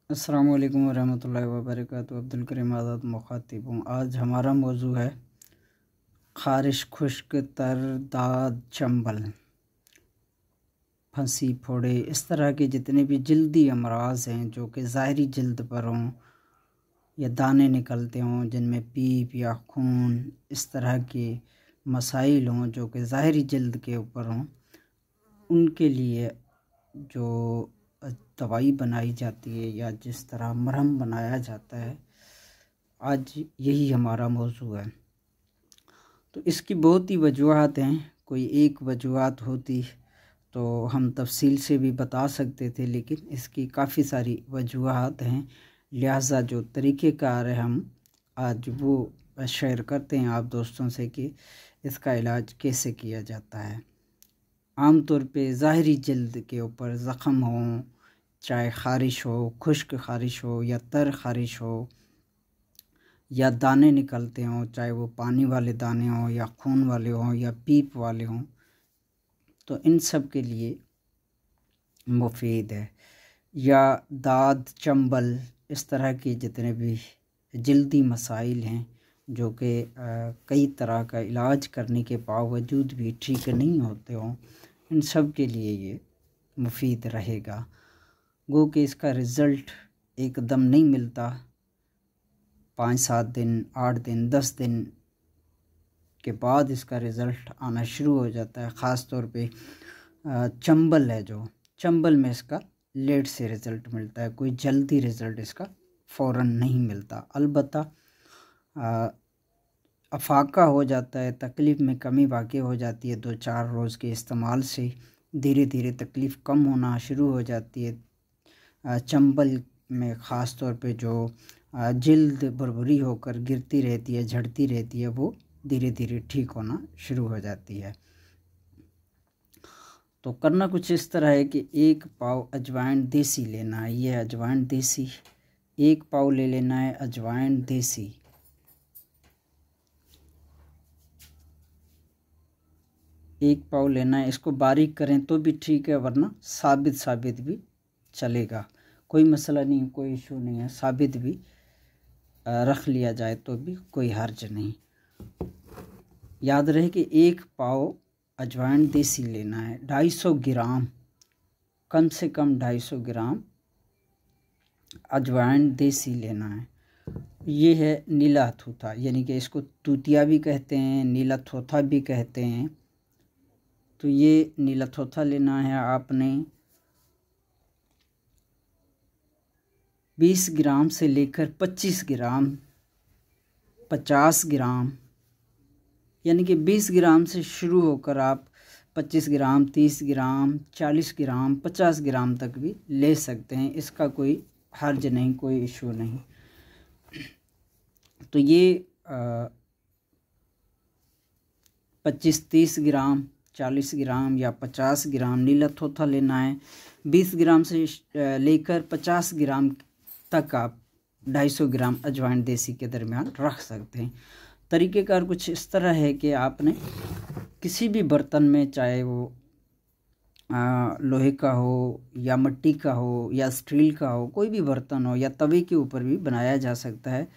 अस्सलाम वालेकुम वरहमतुल्लाहि वबरकातुहू। अब्दुल करीम आज़ाद मुखातिब हूँ। आज हमारा मौजू है ख़ारिश, खुश्क, तर, दाद, चंबल, फंसी, फोड़े, इस तरह के जितने भी जल्दी अमराज हैं जो कि ज़ाहरी जल्द पर हों या दाने निकलते हों जिनमें पीप या खून, इस तरह के मसाइल हों जो कि ज़ाहरी जल्द के ऊपर हों, उनके लिए जो दवाई बनाई जाती है या जिस तरह मरहम बनाया जाता है, आज यही हमारा मौजू है। तो इसकी बहुत ही वजूहात हैं। कोई एक वजूहात होती तो हम तफसील से भी बता सकते थे, लेकिन इसकी काफ़ी सारी वजूहात हैं। लिहाजा जो तरीक़ेकार है हम आज वो शेयर करते हैं आप दोस्तों से कि इसका इलाज कैसे किया जाता है। आम तौर पे ज़ाहरी जल्द के ऊपर ज़ख़म हो, चाहे ख़ारिश हो, खुश्क ख़ारिश हो या तर ख़ारिश हो या दाने निकलते हों, चाहे वो पानी वाले दाने हों या खून वाले हों या पीप वाले हों, तो इन सब के लिए मुफीद है। या दाद, चंबल, इस तरह के जितने भी जल्दी मसाइल हैं जो कि कई तरह का इलाज करने के बावजूद भी ठीक नहीं होते हों, इन सब के लिए ये मुफीद रहेगा। गो कि इसका रिज़ल्ट एकदम नहीं मिलता, 5-7 दिन, 8 दिन, 10 दिन के बाद इसका रिज़ल्ट आना शुरू हो जाता है। ख़ास तौर पे चंबल है, जो चंबल में इसका लेट से रिज़ल्ट मिलता है, कोई जल्दी रिज़ल्ट इसका फ़ौरन नहीं मिलता। अलबत्ता अफाका हो जाता है, तकलीफ़ में कमी वाक़ई हो जाती है। 2-4 रोज़ के इस्तेमाल से धीरे धीरे तकलीफ़ कम होना शुरू हो जाती है। चंबल में ख़ास तौर पे जो जल्द भुरभुरी होकर गिरती रहती है, झड़ती रहती है, वो धीरे धीरे ठीक होना शुरू हो जाती है। तो करना कुछ इस तरह है कि 1 पाव अजवाइन देसी लेना है। ये अजवाइन देसी 1 पाव ले लेना है। अजवाइन देसी 1 पाव लेना है। इसको बारीक करें तो भी ठीक है, वरना साबित भी चलेगा, कोई मसला नहीं, कोई इशू नहीं है। साबित भी रख लिया जाए तो भी कोई हर्ज नहीं। याद रहे कि 1 पाव अजवाइन देसी लेना है। 250 ग्राम, कम से कम 250 ग्राम अजवाइन देसी लेना है। ये है नीला थूथा, यानी कि इसको तूतिया भी कहते हैं, नीला थोथा भी कहते हैं। तो ये नीला थोथा लेना है आपने। 20 ग्राम से लेकर 25 ग्राम, 50 ग्राम, यानी कि 20 ग्राम से शुरू होकर आप 25 ग्राम, 30 ग्राम, 40 ग्राम, 50 ग्राम तक भी ले सकते हैं। इसका कोई हर्ज नहीं, कोई इशू नहीं। तो ये 25-30 ग्राम, 40 ग्राम या 50 ग्राम नीला थोथा लेना है। 20 ग्राम से लेकर 50 ग्राम तक आप 250 ग्राम अजवाइन देसी के दरमियान रख सकते हैं। तरीक़ेकार कुछ इस तरह है कि आपने किसी भी बर्तन में, चाहे वो लोहे का हो या मिट्टी का हो या स्टील का हो, कोई भी बर्तन हो, या तवे के ऊपर भी बनाया जा सकता है।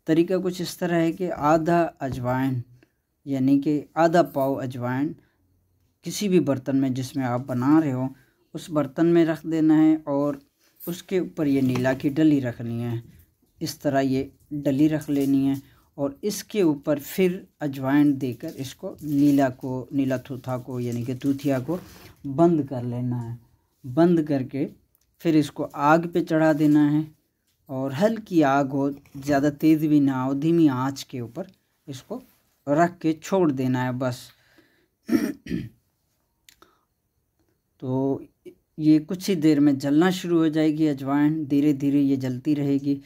तरीका कुछ इस तरह है कि आधा अजवाइन, यानी कि आधा पाव अजवाइन किसी भी बर्तन में जिसमें आप बना रहे हो, उस बर्तन में रख देना है और उसके ऊपर ये नीला की डली रखनी है। इस तरह ये डली रख लेनी है और इसके ऊपर फिर अजवाइन देकर इसको नीला थूथा को, यानी कि तूथिया को बंद कर लेना है। बंद करके फिर इसको आग पे चढ़ा देना है और हल्की आग हो, ज़्यादा तेज़ भी ना हो, धीमी आंच के ऊपर इसको रख के छोड़ देना है बस। तो ये कुछ ही देर में जलना शुरू हो जाएगी अजवाइन, धीरे धीरे ये जलती रहेगी।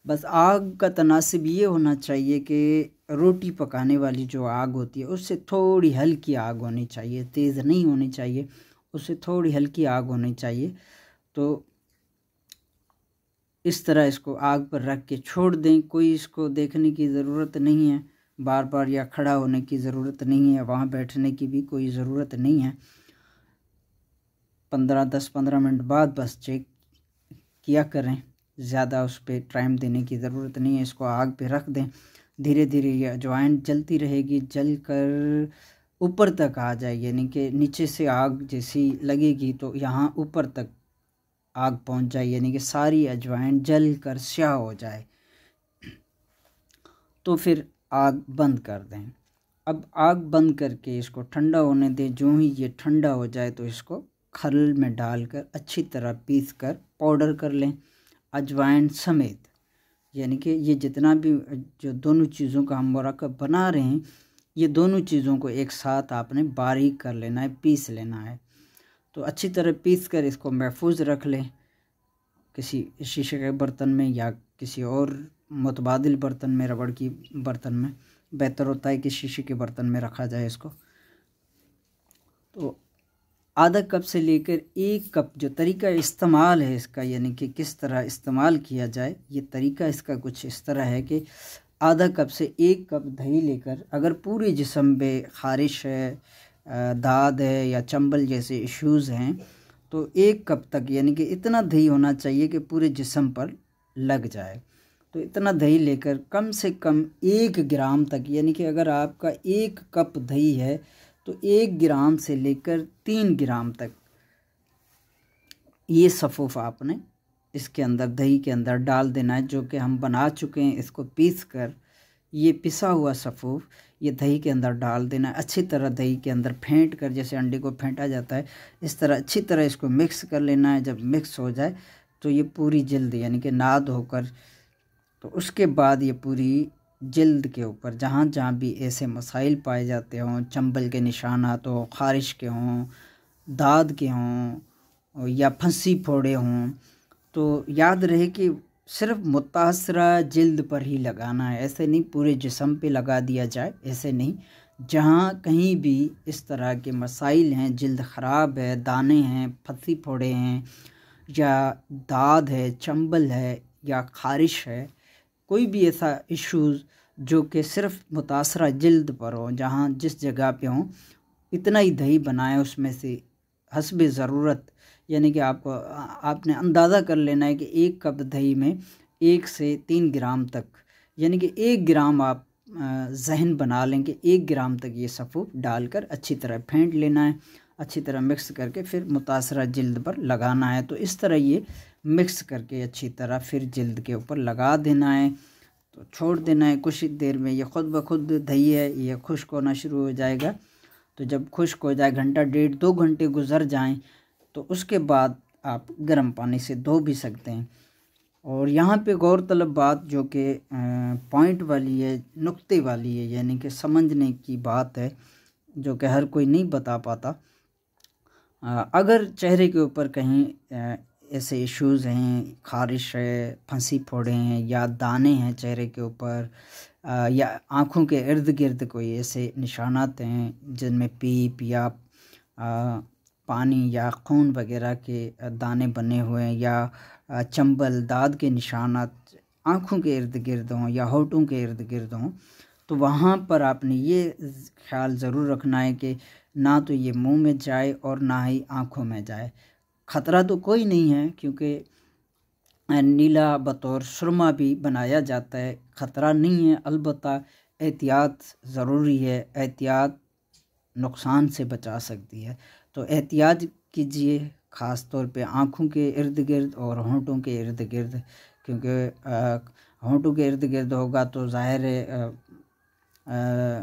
बस आग का तनासिब ये होना चाहिए कि रोटी पकाने वाली जो आग होती है उससे थोड़ी हल्की आग होनी चाहिए, तेज़ नहीं होनी चाहिए, उससे थोड़ी हल्की आग होनी चाहिए। तो इस तरह इसको आग पर रख के छोड़ दें। कोई इसको देखने की ज़रूरत नहीं है बार बार, या खड़ा होने की ज़रूरत नहीं है, वहाँ बैठने की भी कोई ज़रूरत नहीं है। 10-15 मिनट बाद बस चेक किया करें, ज़्यादा उस पर टाइम देने की ज़रूरत नहीं है। इसको आग पे रख दें, धीरे धीरे ये अजवाइन जलती रहेगी, जल कर ऊपर तक आ जाएगी, यानी कि नीचे से आग जैसी लगेगी तो यहाँ ऊपर तक आग पहुँच जाए, यानी कि सारी अजवाइन जल कर स्याह हो जाए। तो फिर आग बंद कर दें। अब आग बंद करके इसको ठंडा होने दें। जो ही ये ठंडा हो जाए तो इसको खल में डालकर अच्छी तरह पीस कर पाउडर कर लें, अजवाइन समेत। यानी कि ये जितना भी जो दोनों चीज़ों का हम मुरक्कब बना रहे हैं, ये दोनों चीज़ों को एक साथ आपने बारीक कर लेना है, पीस लेना है। तो अच्छी तरह पीस कर इसको महफूज रख लें किसी शीशे के बर्तन में या किसी और मुतबादिल बर्तन में, रबड़ की बर्तन में। बेहतर होता है कि शीशे के बर्तन में रखा जाए इसको। तो आधा कप से लेकर 1 कप जो तरीका इस्तेमाल है इसका, यानी कि किस तरह इस्तेमाल किया जाए, ये तरीका इसका कुछ इस तरह है कि आधा कप से 1 कप दही लेकर, अगर पूरे जिस्म पे ख़ारिश है, दाद है या चंबल जैसे इश्यूज़ हैं, तो 1 कप तक, यानी कि इतना दही होना चाहिए कि पूरे जिस्म पर लग जाए। तो इतना दही लेकर कम से कम 1 ग्राम तक, यानी कि अगर आपका 1 कप दही है तो 1 ग्राम से लेकर 3 ग्राम तक ये सफ़ूफ़ आपने इसके अंदर, दही के अंदर डाल देना है, जो कि हम बना चुके हैं। इसको पीस कर ये पिसा हुआ सफ़ूफ़ ये दही के अंदर डाल देना है। अच्छी तरह दही के अंदर फेंट कर, जैसे अंडे को फेंटा जाता है इस तरह अच्छी तरह इसको मिक्स कर लेना है। जब मिक्स हो जाए तो ये पूरी जल्द यानी कि नाद होकर, तो उसके बाद ये पूरी जल्द के ऊपर जहाँ जहाँ भी ऐसे मसाइल पाए जाते हों, चंबल के निशानात हो, ख़ारिश के हों, दाद के हों या फंसी फोड़े हों, तो याद रहे कि सिर्फ मुतासरा जल्द पर ही लगाना है। ऐसे नहीं पूरे जिस्म पे लगा दिया जाए, ऐसे नहीं। जहाँ कहीं भी इस तरह के मसाइल हैं, जल्द ख़राब है, दाने हैं, फंसी फोड़े हैं या दाद है, चंबल है या ख़ारिश है, कोई भी ऐसा इश्यूज़ जो कि सिर्फ मुतासरा जल्द पर हो, जहाँ जिस जगह पे हो, इतना ही दही बनाएं उसमें से हस्बे ज़रूरत। यानी कि आपने अंदाज़ा कर लेना है कि 1 कप दही में 1 से 3 ग्राम तक, यानी कि 1 ग्राम आप जहन बना लें कि 1 ग्राम तक ये सफ़ूफ़ डालकर अच्छी तरह फेंट लेना है, अच्छी तरह मिक्स करके फिर मुतासरा जल्द पर लगाना है। तो इस तरह ये मिक्स करके अच्छी तरह फिर जल्द के ऊपर लगा देना है। तो छोड़ देना है कुछ देर में, ये ख़ुद ब खुद दही है ये खुश्क होना शुरू हो जाएगा। तो जब खुश्क हो जाए, घंटा डेढ़ 2 घंटे गुज़र जाएं, तो उसके बाद आप गर्म पानी से धो भी सकते हैं। और यहाँ पे गौरतलब बात जो कि पॉइंट वाली है, नुक्ते वाली है, यानी कि समझने की बात है जो कि हर कोई नहीं बता पाता। अगर चेहरे के ऊपर कहीं ऐसे इश्यूज़ हैं, ख़ारिश है, फंसी फोड़े हैं या दाने हैं चेहरे के ऊपर, या आँखों के इर्द गिर्द कोई ऐसे निशानात हैं जिनमें पीप या पानी या खून वगैरह के दाने बने हुए हैं, या चंबल दाद के निशानात आँखों के इर्द गिर्द हों या होठों के इर्द गिर्द हों, तो वहाँ पर आपने ये ख्याल ज़रूर रखना है कि ना तो ये मुंह में जाए और ना ही आँखों में जाए। ख़तरा तो कोई नहीं है क्योंकि नीला बतौर सुरमा भी बनाया जाता है, ख़तरा नहीं है। अलबत्ता एहतियात ज़रूरी है, एहतियात नुकसान से बचा सकती है। तो एहतियात कीजिए ख़ास तौर पे आँखों के इर्द गिर्द और होंठों के इर्द गिर्द, क्योंकि होंठों के इर्द गिर्द होगा तो ज़ाहिर है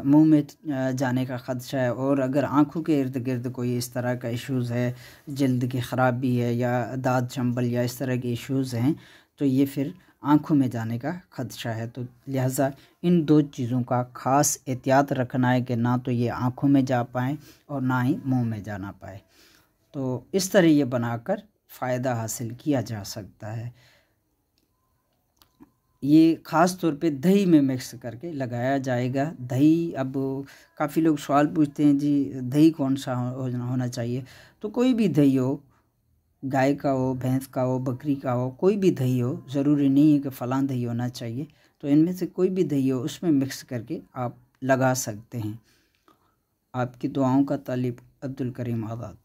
मुंह में जाने का ख़दशा है, और अगर आँखों के इर्द गिर्द कोई इस तरह का इश्यूज़ है, जल्द की ख़राबी है या दाद चंबल या इस तरह के इश्यूज़ हैं, तो ये फिर आँखों में जाने का ख़दशा है। तो लिहाजा इन 2 चीज़ों का ख़ास एहतियात रखना है कि ना तो ये आँखों में जा पाएँ और ना ही मुंह में जाना पाए। तो इस तरह ये बनाकर फ़ायदा हासिल किया जा सकता है। ये ख़ास तौर पे दही में मिक्स करके लगाया जाएगा। दही, अब काफ़ी लोग सवाल पूछते हैं जी दही कौन सा होना चाहिए, तो कोई भी दही हो, गाय का हो, भैंस का हो, बकरी का हो, कोई भी दही हो, ज़रूरी नहीं है कि फ़लाँ दही होना चाहिए। तो इनमें से कोई भी दही हो उसमें मिक्स करके आप लगा सकते हैं। आपकी दुआओं का तालिब, अब्दुल करीम आज़ाद।